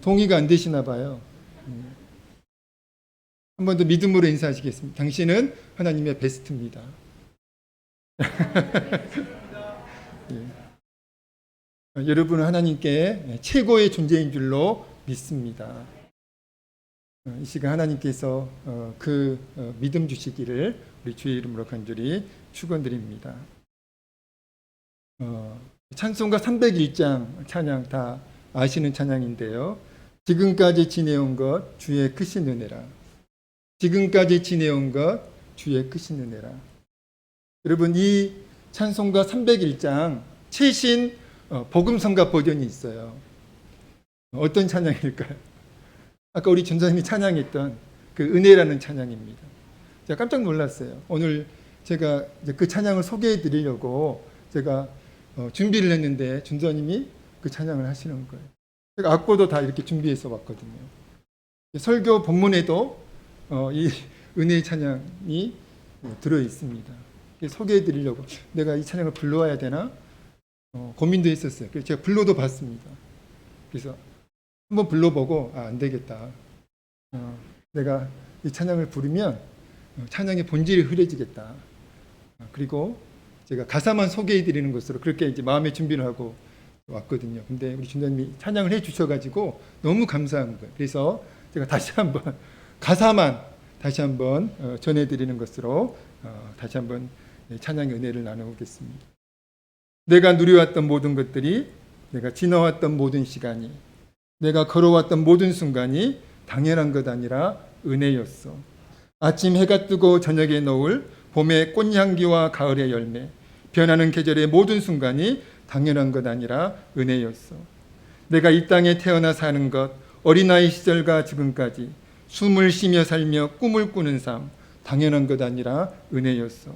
동의가 안 되시나 봐요. 한 번 더 믿음으로 인사하시겠습니다. 당신은 하나님의 베스트입니다. 여러분은 하나님께 최고의 존재인 줄로 믿습니다. 이 시간 하나님께서 그 믿음 주시기를 우리 주의 이름으로 간절히 축원드립니다. 찬송가 301장 찬양 다 아시는 찬양인데요. 지금까지 지내온 것 주의 크신 은혜라. 지금까지 지내온 것 주의 크신 은혜라. 여러분, 이 찬송가 301장 최신 복음성가 버전이 있어요. 어떤 찬양일까요? 아까 우리 전사님이 찬양했던 그 은혜라는 찬양입니다. 제가 깜짝 놀랐어요. 오늘 제가 그 찬양을 소개해 드리려고 제가 준비를 했는데 전사님이 그 찬양을 하시는 거예요. 제가 악보도 다 이렇게 준비해서 왔거든요. 설교 본문에도 이 은혜의 찬양이 들어 있습니다. 소개해 드리려고 내가 이 찬양을 불러와야 되나 고민도 했었어요. 그래서 제가 불러도 봤습니다. 그래서 한번 불러보고 안 되겠다. 내가 이 찬양을 부르면 찬양의 본질이 흐려지겠다. 그리고 제가 가사만 소개해 드리는 것으로 그렇게 이제 마음의 준비를 하고 왔거든요. 근데 우리 준자님이 찬양을 해 주셔가지고 너무 감사한 거예요. 그래서 제가 다시 한번 가사만 다시 한번 전해드리는 것으로 다시 한번 찬양의 은혜를 나누겠습니다. 내가 누려왔던 모든 것들이, 내가 지나왔던 모든 시간이, 내가 걸어왔던 모든 순간이 당연한 것 아니라 은혜였어. 아침 해가 뜨고 저녁에 노을, 봄의 꽃향기와 가을의 열매, 변하는 계절의 모든 순간이 당연한 것 아니라 은혜였어. 내가 이 땅에 태어나 사는 것, 어린아이 시절과 지금까지 숨을 쉬며 살며 꿈을 꾸는 삶, 당연한 것 아니라 은혜였어.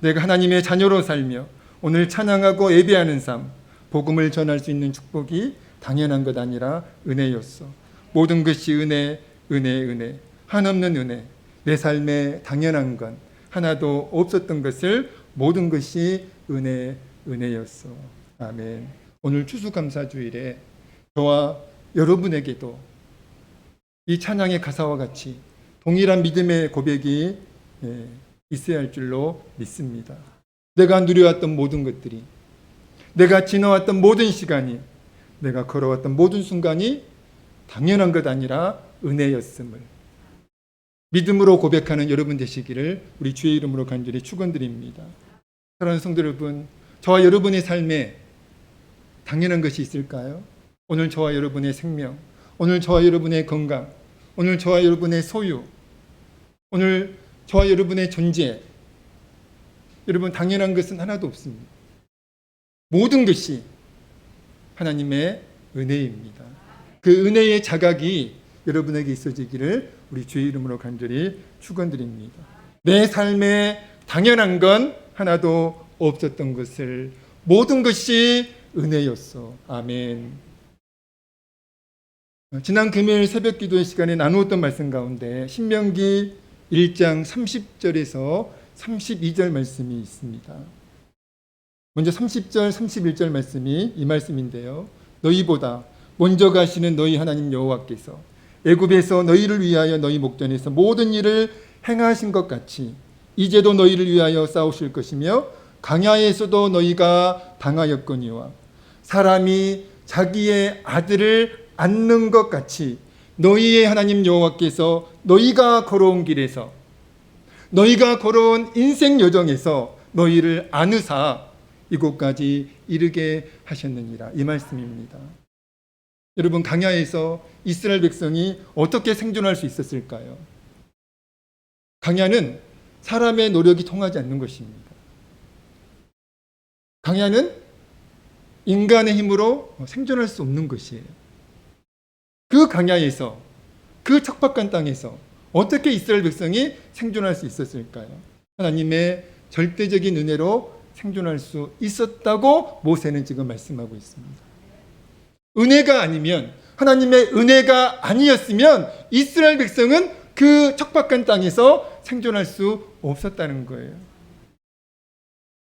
내가 하나님의 자녀로 살며 오늘 찬양하고 예배하는 삶, 복음을 전할 수 있는 축복이 당연한 것 아니라 은혜였어. 모든 것이 은혜, 은혜, 은혜, 한없는 은혜. 내 삶에 당연한 건 하나도 없었던 것을 모든 것이 은혜, 은혜였어. 아멘. 오늘 추수감사주일에 저와 여러분에게도 이 찬양의 가사와 같이 동일한 믿음의 고백이 있어야 할 줄로 믿습니다. 내가 누려왔던 모든 것들이, 내가 지나왔던 모든 시간이, 내가 걸어왔던 모든 순간이 당연한 것 아니라 은혜였음을 믿음으로 고백하는 여러분 되시기를 우리 주의 이름으로 간절히 축원드립니다. 사랑하는 성도 여러분, 저와 여러분의 삶에 당연한 것이 있을까요? 오늘 저와 여러분의 생명, 오늘 저와 여러분의 건강, 오늘 저와 여러분의 소유, 오늘 저와 여러분의 존재, 여러분 당연한 것은 하나도 없습니다. 모든 것이 하나님의 은혜입니다. 그 은혜의 자각이 여러분에게 있어지기를 우리 주의 이름으로 간절히 축원드립니다. 내 삶에 당연한 건 하나도 없었던 것을 모든 것이 은혜였어. 아멘. 지난 금요일 새벽 기도의 시간에 나누었던 말씀 가운데 신명기 1장 30절에서 32절 말씀이 있습니다. 먼저 30절, 31절 말씀이 이 말씀인데요. 너희보다 먼저 가시는 너희 하나님 여호와께서 애굽에서 너희를 위하여 너희 목전에서 모든 일을 행하신 것 같이 이제도 너희를 위하여 싸우실 것이며 광야에서도 너희가 당하였거니와 사람이 자기의 아들을 안는 것 같이 너희의 하나님 여호와께서 너희가 걸어온 길에서 너희가 걸어온 인생 여정에서 너희를 안으사 이곳까지 이르게 하셨느니라. 이 말씀입니다. 여러분, 광야에서 이스라엘 백성이 어떻게 생존할 수 있었을까요? 광야는 사람의 노력이 통하지 않는 것입니다. 광야는 인간의 힘으로 생존할 수 없는 것이에요. 그 광야에서, 그 척박한 땅에서 어떻게 이스라엘 백성이 생존할 수 있었을까요? 하나님의 절대적인 은혜로 생존할 수 있었다고 모세는 지금 말씀하고 있습니다. 은혜가 아니면, 하나님의 은혜가 아니었으면 이스라엘 백성은 그 척박한 땅에서 생존할 수 없었다는 거예요.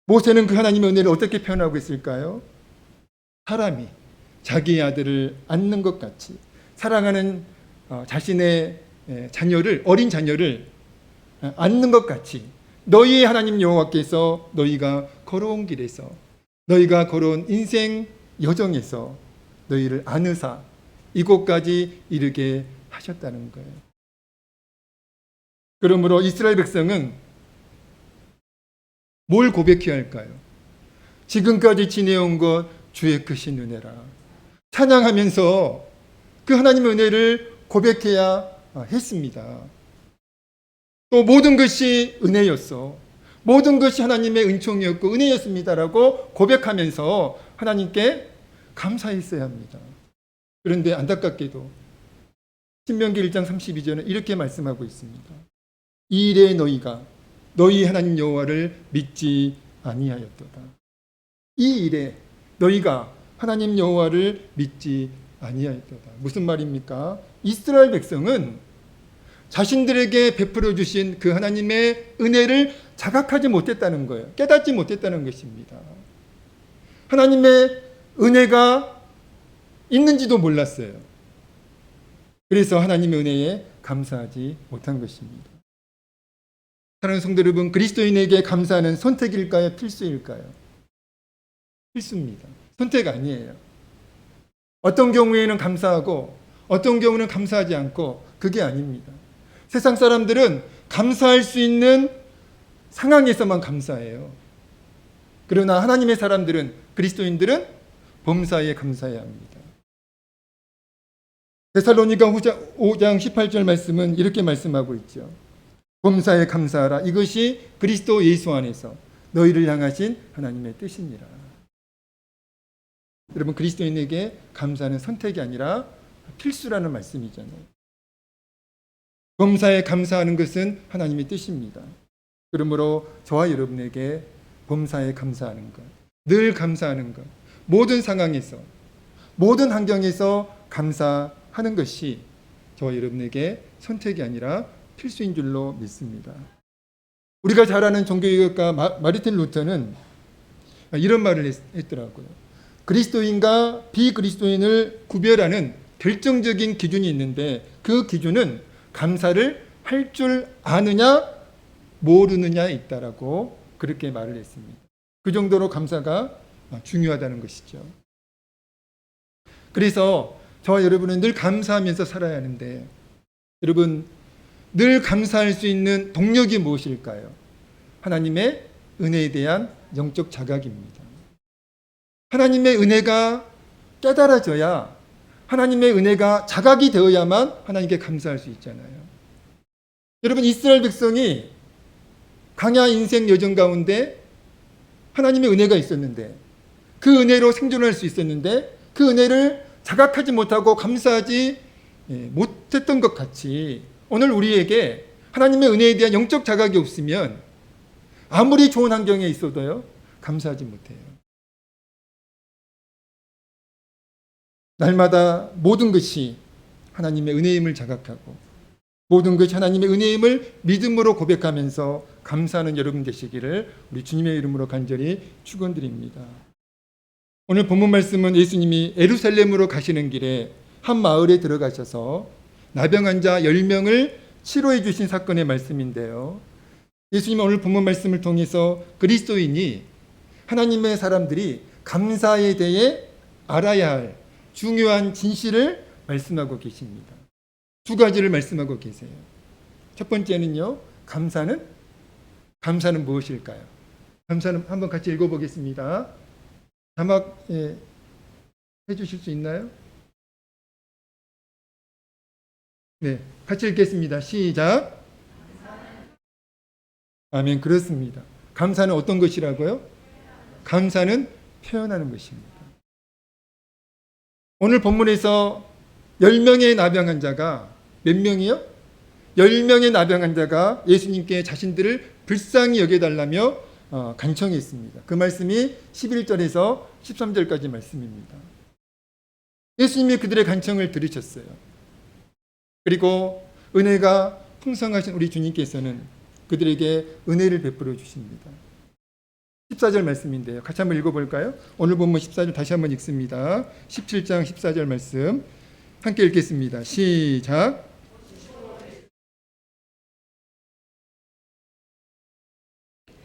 모세는 그 하나님의 은혜를 어떻게 표현하고 있을까요? 사람이 자기의 아들을 안는 것 같이 사랑하는 자신의 자녀를, 어린 자녀를 안는 것 같이 너희의 하나님 여호와께서 너희가 걸어온 길에서, 너희가 걸어온 인생 여정에서 너희를 안으사 이곳까지 이르게 하셨다는 거예요. 그러므로 이스라엘 백성은 뭘 고백해야 할까요? 지금까지 지내온 것 주의 크신 은혜라. 찬양하면서 그 하나님의 은혜를 고백해야 했습니다. 또 모든 것이 은혜였어. 모든 것이 하나님의 은총이었고 은혜였습니다라고 고백하면서 하나님께 감사했어야 합니다. 그런데 안타깝게도 신명기 1장 32절은 이렇게 말씀하고 있습니다. 이 일에 너희가 너희 하나님 여호와를 믿지 아니하였도다. 이 일에 너희가 하나님 여호와를 믿지 아니하였도다. 무슨 말입니까? 이스라엘 백성은 자신들에게 베풀어 주신 그 하나님의 은혜를 자각하지 못했다는 거예요. 깨닫지 못했다는 것입니다. 하나님의 은혜가 있는지도 몰랐어요. 그래서 하나님의 은혜에 감사하지 못한 것입니다. 사랑하는 성도 여러분, 그리스도인에게 감사하는 선택일까요? 필수일까요? 필수입니다. 선택 아니에요. 어떤 경우에는 감사하고 어떤 경우는 감사하지 않고, 그게 아닙니다. 세상 사람들은 감사할 수 있는 상황에서만 감사해요. 그러나 하나님의 사람들은, 그리스도인들은 범사에 감사해야 합니다. 데살로니가 5장 18절 말씀은 이렇게 말씀하고 있죠. 범사에 감사하라. 이것이 그리스도 예수 안에서 너희를 향하신 하나님의 뜻이니라. 여러분, 그리스도인에게 감사는 선택이 아니라 필수라는 말씀이잖아요. 범사에 감사하는 것은 하나님의 뜻입니다. 그러므로 저와 여러분에게 범사에 감사하는 것, 늘 감사하는 것, 모든 상황에서, 모든 환경에서 감사하는 것이 저와 여러분에게 선택이 아니라 필수인 줄로 믿습니다. 우리가 잘 아는 종교개혁가 마르틴 루터는 이런 말을 했더라고요. 그리스도인과 비그리스도인을 구별하는 결정적인 기준이 있는데, 그 기준은 감사를 할 줄 아느냐 모르느냐에 있다라고 그렇게 말을 했습니다. 그 정도로 감사가 중요하다는 것이죠. 그래서 저와 여러분은 늘 감사하면서 살아야 하는데, 여러분, 늘 감사할 수 있는 동력이 무엇일까요? 하나님의 은혜에 대한 영적 자각입니다. 하나님의 은혜가 깨달아져야, 하나님의 은혜가 자각이 되어야만 하나님께 감사할 수 있잖아요. 여러분, 이스라엘 백성이 광야 인생 여정 가운데 하나님의 은혜가 있었는데, 그 은혜로 생존할 수 있었는데, 그 은혜를 자각하지 못하고 감사하지 못했던 것 같이, 오늘 우리에게 하나님의 은혜에 대한 영적 자각이 없으면 아무리 좋은 환경에 있어도요, 감사하지 못해요. 날마다 모든 것이 하나님의 은혜임을 자각하고, 모든 것이 하나님의 은혜임을 믿음으로 고백하면서 감사하는 여러분 되시기를 우리 주님의 이름으로 간절히 축원드립니다. 오늘 본문 말씀은 예수님이 예루살렘으로 가시는 길에 한 마을에 들어가셔서 나병 환자 10명을 치료해 주신 사건의 말씀인데요. 예수님은 오늘 본문 말씀을 통해서 그리스도인이, 하나님의 사람들이 감사에 대해 알아야 할 중요한 진실을 말씀하고 계십니다. 두 가지를 말씀하고 계세요. 첫 번째는요, 감사는 무엇일까요? 감사는 한번 같이 읽어보겠습니다. 자막 해주실 수 있나요? 네, 같이 읽겠습니다. 시작. 아멘. 그렇습니다. 감사는 어떤 것이라고요? 감사는 표현하는 것입니다. 오늘 본문에서 10명의 나병 환자가, 몇 명이요? 10명의 나병 환자가 예수님께 자신들을 불쌍히 여겨달라며 간청했습니다. 그 말씀이 11절에서 13절까지 말씀입니다. 예수님이 그들의 간청을 들으셨어요. 그리고 은혜가 풍성하신 우리 주님께서는 그들에게 은혜를 베풀어 주십니다. 14절 말씀인데요. 같이 한번 읽어볼까요? 오늘 본문 14절 다시 한번 읽습니다. 17장 14절 말씀 함께 읽겠습니다. 시작.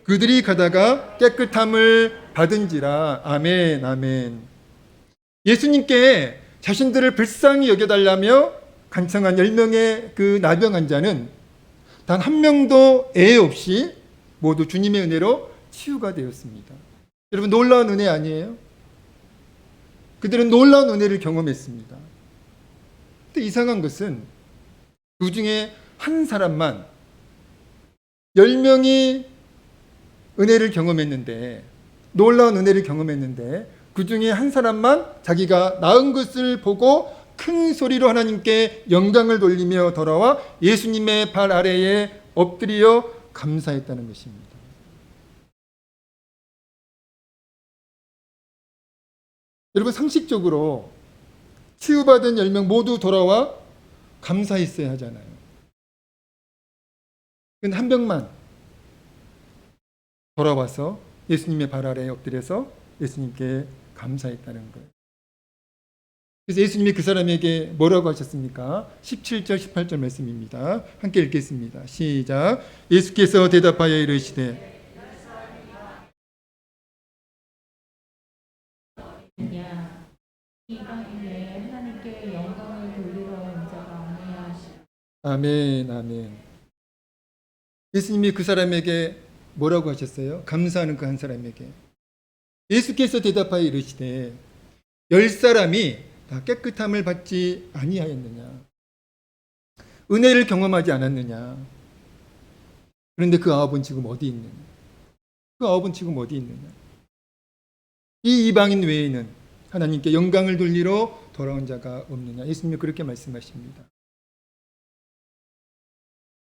그들이 가다가 깨끗함을 받은지라. 아멘, 아멘. 예수님께 자신들을 불쌍히 여겨달라며 간청한 10명의 그 나병 환자는 단 한 명도 애 없이 모두 주님의 은혜로 치유가 되었습니다. 여러분, 놀라운 은혜 아니에요? 그들은 놀라운 은혜를 경험했습니다. 근데 이상한 것은 그 중에 한 사람만, 10명이 은혜를 경험했는데, 놀라운 은혜를 경험했는데 그 중에 한 사람만 자기가 나은 것을 보고 큰 소리로 하나님께 영광을 돌리며 돌아와 예수님의 발 아래에 엎드려 감사했다는 것입니다. 여러분, 상식적으로 치유받은 10명 모두 돌아와 감사했어야 하잖아요. 근데 한 명만 돌아와서 예수님의 발 아래에 엎드려서 예수님께 감사했다는 거예요. 그래서 예수님이 그 사람에게 뭐라고 하셨습니까? 17절 18절 말씀입니다. 함께 읽겠습니다. 시작. 예수께서 대답하여 이르시되 이방인에 하나님께 영광을 돌리러 온 자가 없느냐 하시고. 아멘, 아멘. 예수님이 그 사람에게 뭐라고 하셨어요? 감사하는 그 한 사람에게. 예수께서 대답하여 이르시되 10사람이 다 깨끗함을 받지 아니하였느냐? 은혜를 경험하지 않았느냐? 그런데 그 9은 지금 어디 있느냐? 그 9은 지금 어디 있느냐? 이 이방인 외에는 하나님께 영광을 돌리러 돌아온 자가 없느냐? 예수님이 그렇게 말씀하십니다.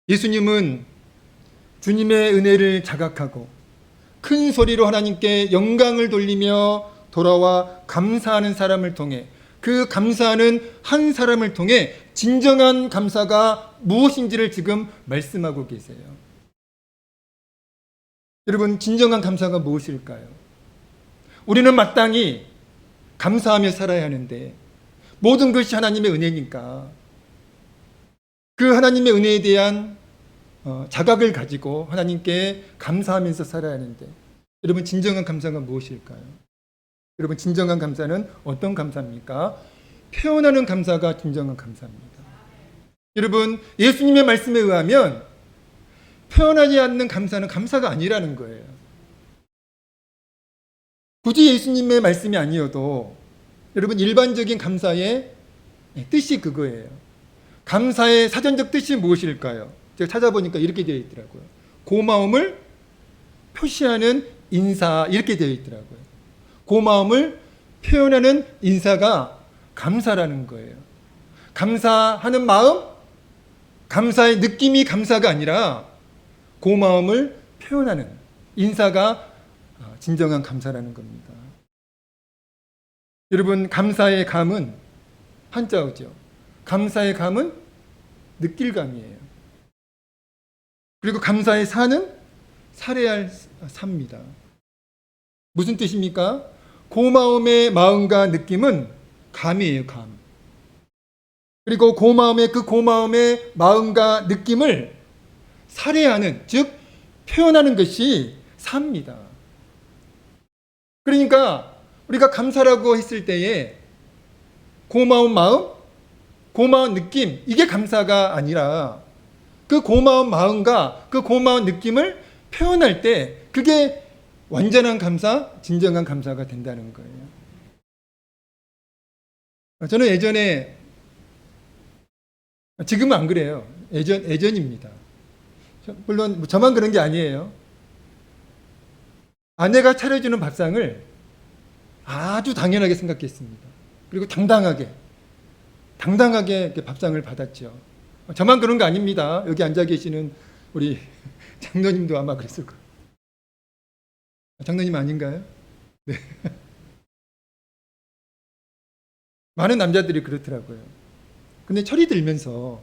예수님은 주님의 은혜를 자각하고 큰 소리로 하나님께 영광을 돌리며 돌아와 감사하는 사람을 통해, 그 감사하는 한 사람을 통해 진정한 감사가 무엇인지를 지금 말씀하고 계세요. 여러분, 진정한 감사가 무엇일까요? 우리는 마땅히 감사하며 살아야 하는데 모든 것이 하나님의 은혜니까 그 하나님의 은혜에 대한 자각을 가지고 하나님께 감사하면서 살아야 하는데, 여러분, 진정한 감사가 무엇일까요? 여러분, 진정한 감사는 어떤 감사입니까? 표현하는 감사가 진정한 감사입니다. 여러분, 예수님의 말씀에 의하면 표현하지 않는 감사는 감사가 아니라는 거예요. 굳이 예수님의 말씀이 아니어도 여러분, 일반적인 감사의 뜻이 그거예요. 감사의 사전적 뜻이 무엇일까요? 제가 찾아보니까 이렇게 되어 있더라고요. 고마움을 표시하는 인사, 이렇게 되어 있더라고요. 고마움을 표현하는 인사가 감사라는 거예요. 감사하는 마음, 감사의 느낌이 감사가 아니라 고마움을 표현하는 인사가 진정한 감사라는 겁니다. 여러분, 감사의 감은 한자어죠. 감사의 감은 느낄감이에요. 그리고 감사의 사는 살해할 사입니다. 무슨 뜻입니까? 고마움의 마음과 느낌은 감이에요, 감. 그리고 그 고마움의 마음과 느낌을 살해하는, 즉 표현하는 것이 사입니다. 그러니까 우리가 감사라고 했을 때에 고마운 마음, 고마운 느낌, 이게 감사가 아니라 그 고마운 마음과 그 고마운 느낌을 표현할 때 그게 완전한 감사, 진정한 감사가 된다는 거예요. 저는 예전에, 지금은 안 그래요. 예전입니다. 물론 저만 그런 게 아니에요. 아내가 차려주는 밥상을 아주 당연하게 생각했습니다. 그리고 당당하게 이렇게 밥상을 받았죠. 저만 그런 거 아닙니다. 여기 앉아 계시는 우리 장로님도 아마 그랬을 거예요. 장로님 아닌가요? 네. 많은 남자들이 그렇더라고요. 근데 철이 들면서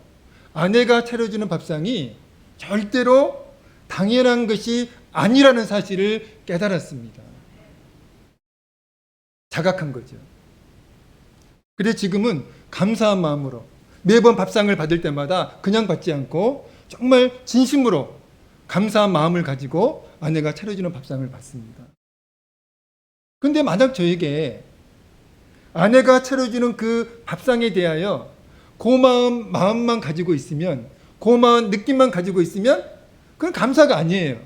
아내가 차려주는 밥상이 절대로 당연한 것이 아니라는 사실을 깨달았습니다. 자각한 거죠. 그래서 지금은 감사한 마음으로 매번 밥상을 받을 때마다 그냥 받지 않고 정말 진심으로 감사한 마음을 가지고 아내가 차려주는 밥상을 받습니다. 근데 만약 저에게 아내가 차려주는 그 밥상에 대하여 고마운 마음만 가지고 있으면, 고마운 느낌만 가지고 있으면 그건 감사가 아니에요.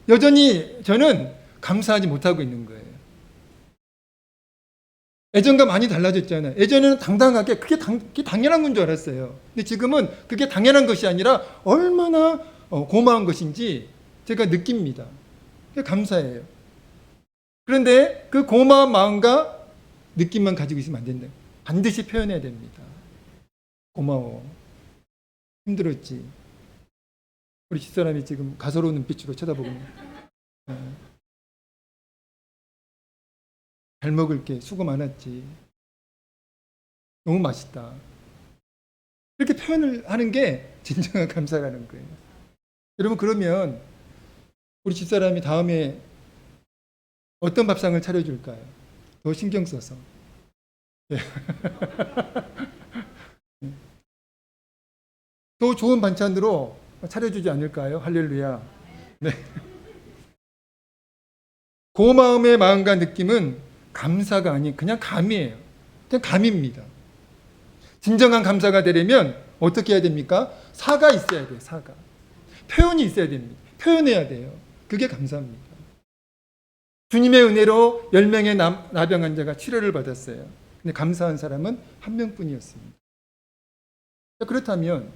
여전히 저는 감사하지 못하고 있는 거예요. 예전과 많이 달라졌잖아요. 예전에는 당당하게 그게 당연한 건 줄 알았어요. 근데 지금은 그게 당연한 것이 아니라 얼마나 고마운 것인지 제가 느낍니다. 감사해요. 그런데 그 고마운 마음과 느낌만 가지고 있으면 안 된다. 반드시 표현해야 됩니다. 고마워. 힘들었지. 우리 집사람이 지금 가소로운 눈빛으로 쳐다보고 있는. 잘 먹을게. 수고 많았지. 너무 맛있다. 이렇게 표현을 하는 게 진정한 감사라는 거예요. 여러분, 그러면 우리 집사람이 다음에 어떤 밥상을 차려줄까요? 더 신경 써서. 네. 더 좋은 반찬으로 차려주지 않을까요? 할렐루야. 네. 고마움의 마음과 느낌은 감사가 아닌 그냥 감이에요. 그냥 감입니다. 진정한 감사가 되려면 어떻게 해야 됩니까? 사가 있어야 돼요. 사가. 표현이 있어야 됩니다. 표현해야 돼요. 그게 감사입니다. 주님의 은혜로 10명의 나병 환자가 치료를 받았어요. 근데 감사한 사람은 한 명뿐이었습니다. 그렇다면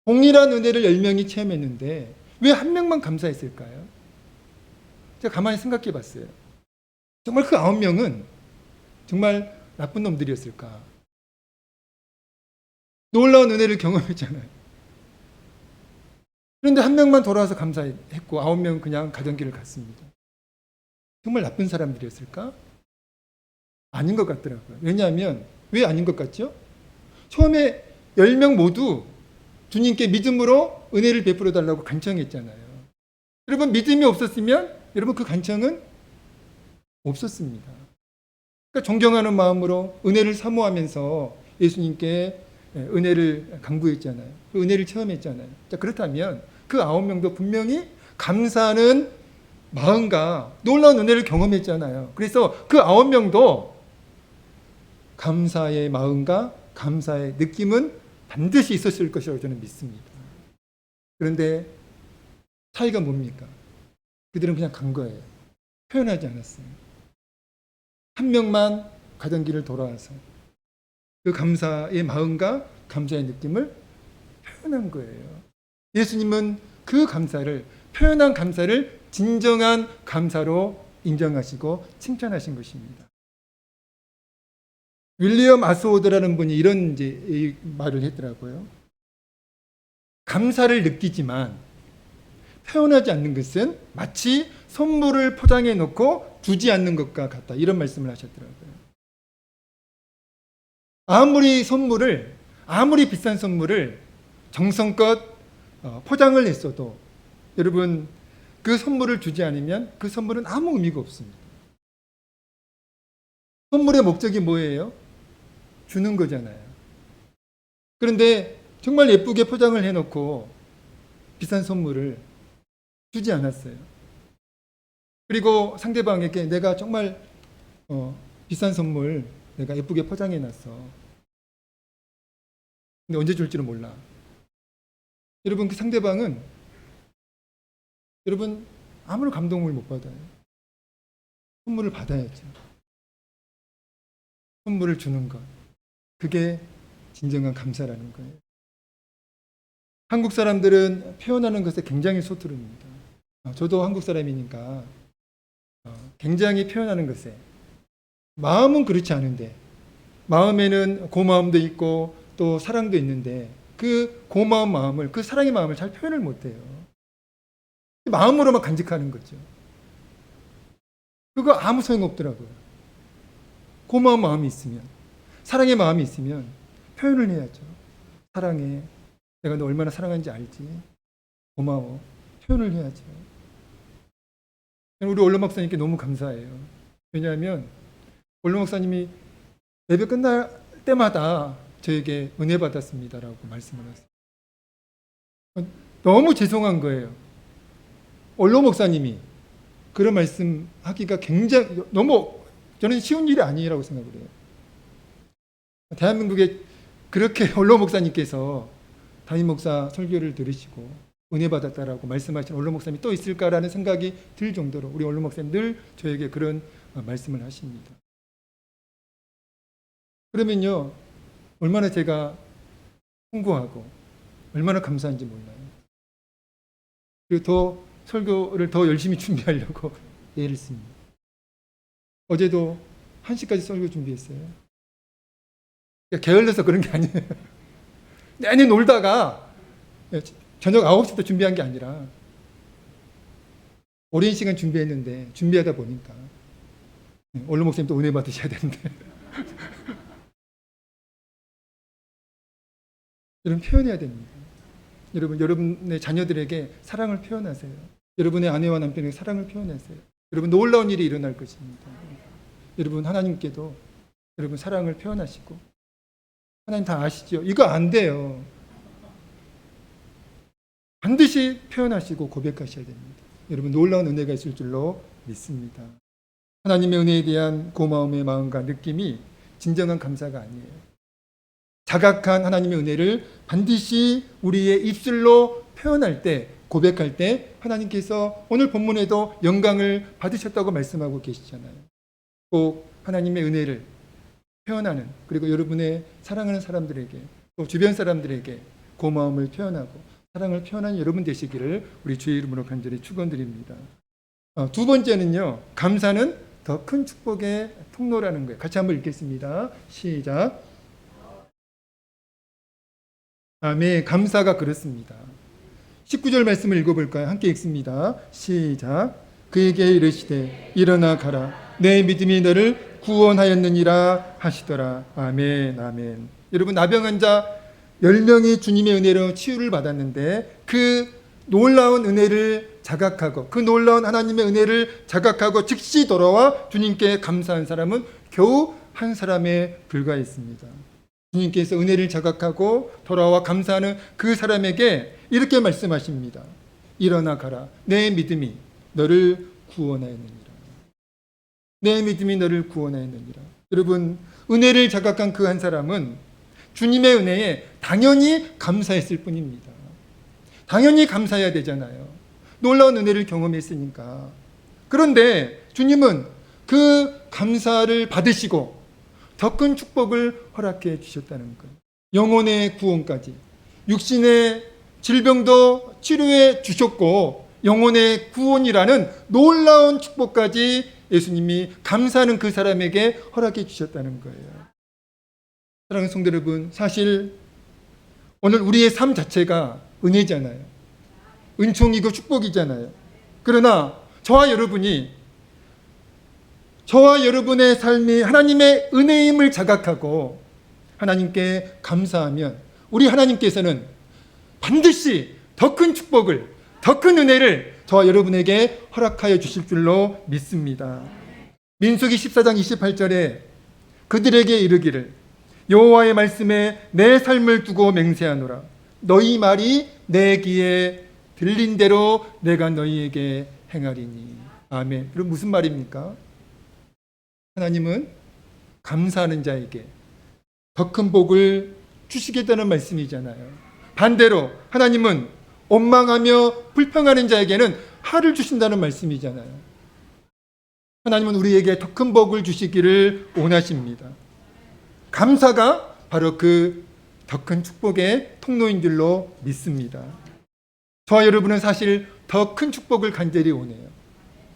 동일한 은혜를 10명이 체험했는데 왜 한 명만 감사했을까요? 제가 가만히 생각해 봤어요. 정말 그 9명은 정말 나쁜 놈들이었을까? 놀라운 은혜를 경험했잖아요. 그런데 한 명만 돌아와서 감사했고 9명은 그냥 가던 길을 갔습니다. 정말 나쁜 사람들이었을까? 아닌 것 같더라고요. 왜냐하면 왜 아닌 것 같죠? 처음에 10명 모두 주님께 믿음으로 은혜를 베풀어 달라고 간청했잖아요. 여러분, 믿음이 없었으면 여러분 그 간청은 없었습니다. 그러니까 존경하는 마음으로 은혜를 사모하면서 예수님께 은혜를 강구했잖아요. 그 은혜를 체험했잖아요. 자, 그렇다면 그 9명도 분명히 감사하는 마음과 놀라운 은혜를 경험했잖아요. 그래서 그 9명도 감사의 마음과 감사의 느낌은 반드시 있었을 것이라고 저는 믿습니다. 그런데 차이가 뭡니까? 그들은 그냥 간 거예요. 표현하지 않았어요. 한 명만 가던 길을 돌아와서 그 감사의 마음과 감사의 느낌을 표현한 거예요. 예수님은 그 감사를, 표현한 감사를 진정한 감사로 인정하시고 칭찬하신 것입니다. 윌리엄 아스워드라는 분이 이런 이제 말을 했더라고요. 감사를 느끼지만 표현하지 않는 것은 마치 선물을 포장해 놓고 주지 않는 것과 같다. 이런 말씀을 하셨더라고요. 아무리 비싼 선물을 정성껏 포장을 했어도 여러분 그 선물을 주지 않으면 그 선물은 아무 의미가 없습니다. 선물의 목적이 뭐예요? 주는 거잖아요. 그런데 정말 예쁘게 포장을 해놓고 비싼 선물을 주지 않았어요. 그리고 상대방에게 내가 정말 비싼 선물 내가 예쁘게 포장해놨어. 근데 언제 줄지는 몰라. 여러분, 그 상대방은 여러분 아무런 감동을 못 받아요. 선물을 받아야죠. 선물을 주는 것. 그게 진정한 감사라는 거예요. 한국 사람들은 표현하는 것에 굉장히 서투릅니다. 저도 한국 사람이니까 굉장히 표현하는 것에 마음은 그렇지 않은데 마음에는 고마움도 있고 또 사랑도 있는데 그 고마운 마음을, 그 사랑의 마음을 잘 표현을 못해요. 마음으로만 간직하는 거죠. 그거 아무 소용없더라고요. 고마운 마음이 있으면, 사랑의 마음이 있으면 표현을 해야죠. 사랑해. 내가 너 얼마나 사랑하는지 알지? 고마워. 표현을 해야죠. 우리 원로 목사님께 너무 감사해요. 왜냐하면 원로 목사님이 예배 끝날 때마다 저에게 은혜 받았습니다라고 말씀을 하세요. 너무 죄송한 거예요. 원로 목사님이 그런 말씀하기가 굉장히 너무 저는 쉬운 일이 아니라고 생각을 해요. 대한민국에 그렇게 원로 목사님께서 담임 목사 설교를 들으시고 은혜 받았다라고 말씀하신 원로 목사님이 또 있을까라는 생각이 들 정도로 우리 원로 목사님 늘 저에게 그런 말씀을 하십니다. 그러면요, 얼마나 제가 홍보하고 얼마나 감사한지 몰라요. 그리고 더 설교를 더 열심히 준비하려고 애를 씁니다. 어제도 1시까지 설교 준비했어요. 그러니까 게을러서 그런 게 아니에요. 내내 놀다가 저녁 9시부터 준비한 게 아니라 오랜 시간 준비했는데 준비하다 보니까 원로 목사님 또 은혜 받으셔야 되는데 여러분 표현해야 됩니다. 여러분의 자녀들에게 사랑을 표현하세요. 여러분의 아내와 남편에게 사랑을 표현하세요. 여러분 놀라운 일이 일어날 것입니다. 여러분 하나님께도 여러분 사랑을 표현하시고 하나님 다 아시죠? 이거 안 돼요. 반드시 표현하시고 고백하셔야 됩니다. 여러분 놀라운 은혜가 있을 줄로 믿습니다. 하나님의 은혜에 대한 고마움의 마음과 느낌이 진정한 감사가 아니에요. 자각한 하나님의 은혜를 반드시 우리의 입술로 표현할 때, 고백할 때 하나님께서 오늘 본문에도 영광을 받으셨다고 말씀하고 계시잖아요. 꼭 하나님의 은혜를 표현하는, 그리고 여러분의 사랑하는 사람들에게 또 주변 사람들에게 고마움을 표현하고 사랑을 표현하는 여러분 되시기를 우리 주의 이름으로 간절히 축원드립니다. 두 번째는요, 감사는 더 큰 축복의 통로라는 거예요. 같이 한번 읽겠습니다. 시작. 아멘. 감사가 그렇습니다. 19절 말씀을 읽어볼까요? 함께 읽습니다. 시작. 그에게 이르시되 일어나 가라. 내 믿음이 너를 구원하였느니라 하시더라. 아멘. 아멘. 여러분 나병 환자 10명이 주님의 은혜로 치유를 받았는데 그 놀라운 은혜를 자각하고 그 놀라운 하나님의 은혜를 자각하고 즉시 돌아와 주님께 감사한 사람은 겨우 한 사람에 불과했습니다. 주님께서 은혜를 자각하고 돌아와 감사하는 그 사람에게 이렇게 말씀하십니다. 일어나 가라. 내 믿음이 너를 구원하였느니라. 내 믿음이 너를 구원하였느니라. 여러분 은혜를 자각한 그 한 사람은 주님의 은혜에 당연히 감사했을 뿐입니다. 당연히 감사해야 되잖아요. 놀라운 은혜를 경험했으니까. 그런데 주님은 그 감사를 받으시고 더 큰 축복을 허락해 주셨다는 거예요. 영혼의 구원까지. 육신의 질병도 치료해 주셨고 영혼의 구원이라는 놀라운 축복까지 예수님이 감사하는 그 사람에게 허락해 주셨다는 거예요. 사랑하는 성도 여러분, 사실 오늘 우리의 삶 자체가 은혜잖아요. 은총이고 축복이잖아요. 그러나 저와 여러분의 삶이 하나님의 은혜임을 자각하고 하나님께 감사하면 우리 하나님께서는 반드시 더 큰 축복을, 더 큰 은혜를 저와 여러분에게 허락하여 주실 줄로 믿습니다. 민수기 14장 28절에 그들에게 이르기를 여호와의 말씀에 내 삶을 두고 맹세하노라. 너희 말이 내 귀에 들린 대로 내가 너희에게 행하리니. 아멘. 그럼 무슨 말입니까? 하나님은 감사하는 자에게 더 큰 복을 주시겠다는 말씀이잖아요. 반대로 하나님은 원망하며 불평하는 자에게는 화를 주신다는 말씀이잖아요. 하나님은 우리에게 더 큰 복을 주시기를 원하십니다. 감사가 바로 그 더 큰 축복의 통로인 줄로 믿습니다. 저와 여러분은 사실 더 큰 축복을 간절히 원해요.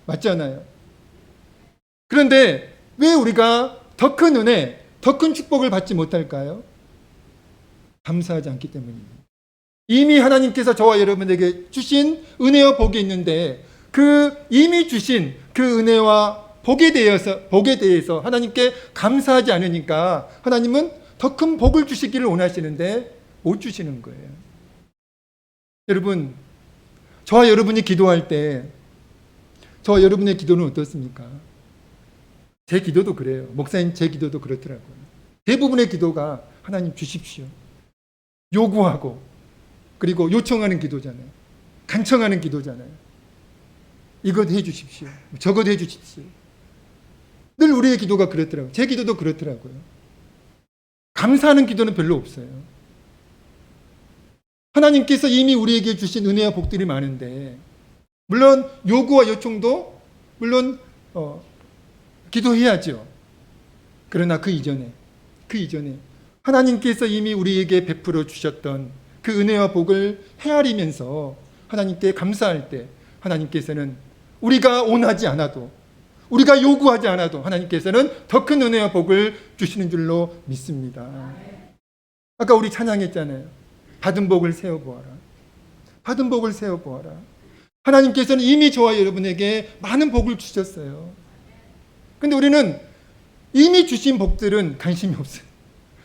맞잖아요. 그런데 왜 우리가 더 큰 은혜, 더 큰 축복을 받지 못할까요? 감사하지 않기 때문입니다. 이미 하나님께서 저와 여러분에게 주신 은혜와 복이 있는데 그 이미 주신 그 은혜와 복에 대해서 하나님께 감사하지 않으니까 하나님은 더 큰 복을 주시기를 원하시는데 못 주시는 거예요. 여러분, 저와 여러분이 기도할 때 저와 여러분의 기도는 어떻습니까? 제 기도도 그래요. 목사님 제 기도도 그렇더라고요. 대부분의 기도가 하나님 주십시오. 요구하고 그리고 요청하는 기도잖아요. 간청하는 기도잖아요. 이것 해 주십시오. 저것 해 주십시오. 늘 우리의 기도가 그렇더라고요. 제 기도도 그렇더라고요. 감사하는 기도는 별로 없어요. 하나님께서 이미 우리에게 주신 은혜와 복들이 많은데 물론 요구와 요청도 물론 기도해야죠. 그러나 그 이전에 하나님께서 이미 우리에게 베풀어 주셨던 그 은혜와 복을 헤아리면서 하나님께 감사할 때 하나님께서는 우리가 원하지 않아도 우리가 요구하지 않아도 하나님께서는 더 큰 은혜와 복을 주시는 줄로 믿습니다. 아까 우리 찬양했잖아요. 받은 복을 세어보아라. 받은 복을 세어보아라. 하나님께서는 이미 저와 여러분에게 많은 복을 주셨어요. 근데 우리는 이미 주신 복들은 관심이 없어요.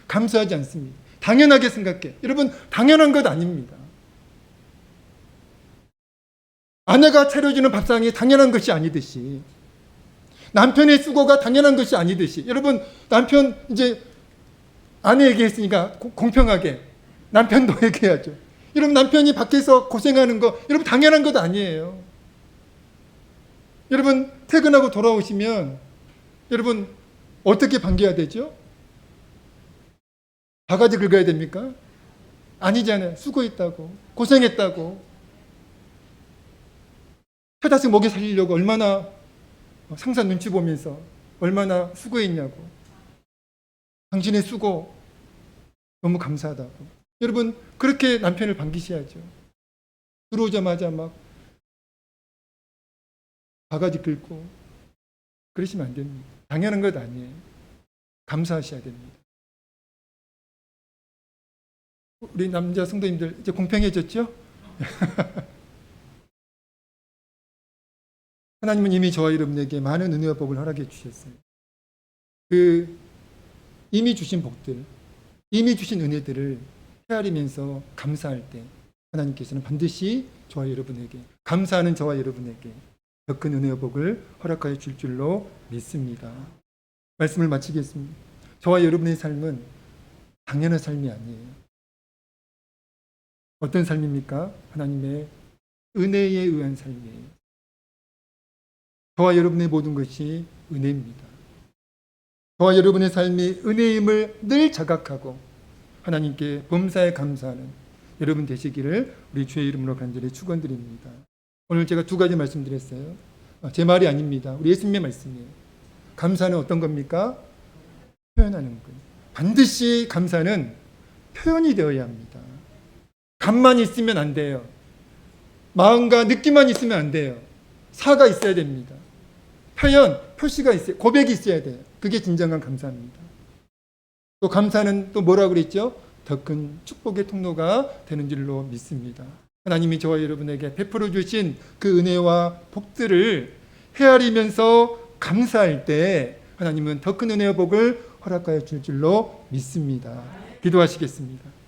감사하지 않습니다. 당연하게 생각해. 여러분, 당연한 것 아닙니다. 아내가 차려주는 밥상이 당연한 것이 아니듯이 남편의 수고가 당연한 것이 아니듯이 여러분 남편 이제 아내에게 했으니까 공평하게 남편도 얘기해야죠. 여러분 남편이 밖에서 고생하는 거 여러분 당연한 것 아니에요. 여러분 퇴근하고 돌아오시면 여러분 어떻게 반겨야 되죠? 바가지 긁어야 됩니까? 아니잖아요. 수고했다고 고생했다고 처자식 먹여 살리려고 얼마나 상사 눈치 보면서 얼마나 수고했냐고. 당신의 수고 너무 감사하다고. 여러분 그렇게 남편을 반기셔야죠. 들어오자마자 막 바가지 긁고 그러시면 안 됩니다. 당연한 것 아니에요. 감사하셔야 됩니다. 우리 남자 성도님들 이제 공평해졌죠? 하나님은 이미 저와 여러분에게 많은 은혜와 복을 허락해 주셨어요. 그 이미 주신 복들, 이미 주신 은혜들을 헤아리면서 감사할 때 하나님께서는 반드시 저와 여러분에게 감사하는 저와 여러분에게 더 큰 은혜와 복을 허락하여 줄 줄로 믿습니다. 말씀을 마치겠습니다. 저와 여러분의 삶은 당연한 삶이 아니에요. 어떤 삶입니까? 하나님의 은혜에 의한 삶이에요. 저와 여러분의 모든 것이 은혜입니다. 저와 여러분의 삶이 은혜임을 늘 자각하고 하나님께 범사에 감사하는 여러분 되시기를 우리 주의 이름으로 간절히 축원드립니다. 오늘 제가 두 가지 말씀드렸어요. 제 말이 아닙니다. 우리 예수님의 말씀이에요. 감사는 어떤 겁니까? 표현하는 거예요. 반드시 감사는 표현이 되어야 합니다. 감만 있으면 안 돼요. 마음과 느낌만 있으면 안 돼요. 사가 있어야 됩니다. 표현, 표시가 있어요. 고백이 있어야 돼요. 그게 진정한 감사입니다. 또 감사는 또 뭐라고 그랬죠? 더 큰 축복의 통로가 되는 줄로 믿습니다. 하나님이 저와 여러분에게 베풀어 주신 그 은혜와 복들을 헤아리면서 감사할 때 하나님은 더 큰 은혜와 복을 허락하여 줄 줄로 믿습니다. 기도하시겠습니다.